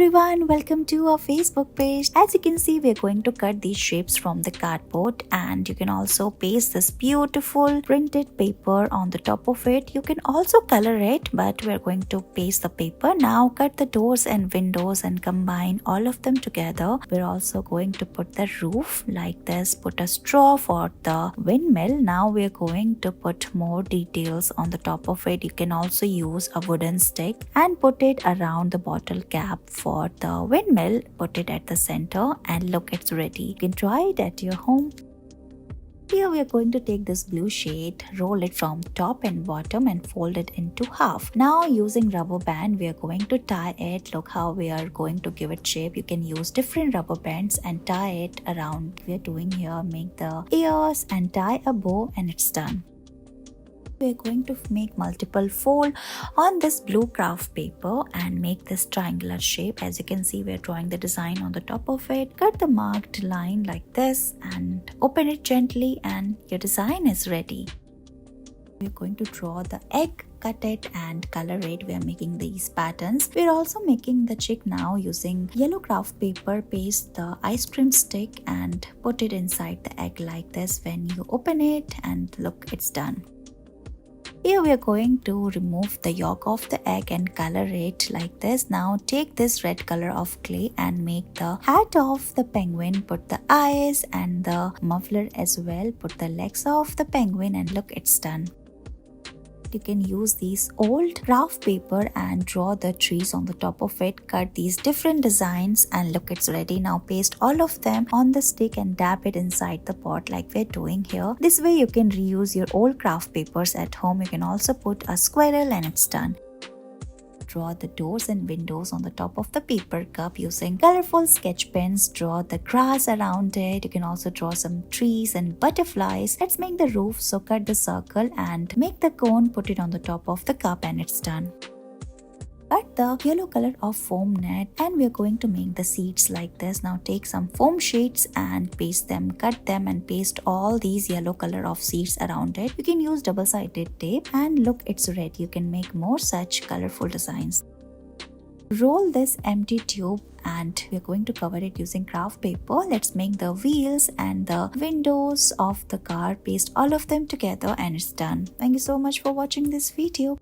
everyone, welcome to our Facebook page. As you can see, we're going to cut these shapes from the cardboard, and you can also paste this beautiful printed paper on the top of it. You can also color it, but we're going to paste the paper. Now cut the doors and windows and combine all of them together. We're also going to put the roof like this, put a straw for the windmill. Now we're going to put more details on the top of it. You can also use a wooden stick and put it around the bottle cap for the windmill. Put it at the center and look, it's ready. You can try it at your home. Here we are going to take this blue shade, roll it from top and bottom and fold it into half. Now using rubber band, we are going to tie it. Look how we are going to give it shape. You can use different rubber bands and tie it around. We are doing here, make the ears and tie a bow, and it's done. We're going to make multiple fold on this blue craft paper and make this triangular shape. As you can see, we're drawing the design on the top of it. Cut the marked line like this and open it gently, and your design is ready. We're going to draw the egg, cut it and color it. We are making these patterns. We're also making the chick now using yellow craft paper. Paste the ice cream stick and put it inside the egg like this. When you open it, and look, it's done. Here we are going to remove the yolk of the egg and color it like this. Now take this red color of clay and make the hat of the penguin. Put the eyes and the muffler as well. Put the legs of the penguin, and look, it's done. You can use these old craft paper and draw the trees on the top of it. Cut these different designs, and look, it's ready. Now paste all of them on the stick and dab it inside the pot like we're doing here. This way you can reuse your old craft papers at home. You can also put a squirrel, and it's done. Draw the doors and windows on the top of the paper cup using colorful sketch pens. Draw the grass around it. You can also draw some trees and butterflies. Let's make the roof, so cut the circle and make the cone, put it on the top of the cup, and it's done. Cut the yellow color of foam net, and we're going to make the seats like this. Now take some foam sheets and paste them, cut them and paste all these yellow color of seats around it. You can use double-sided tape, and look, it's ready. You can make more such colorful designs. Roll this empty tube and we're going to cover it using craft paper. Let's make the wheels and the windows of the car. Paste all of them together, and it's done. Thank you so much for watching this video.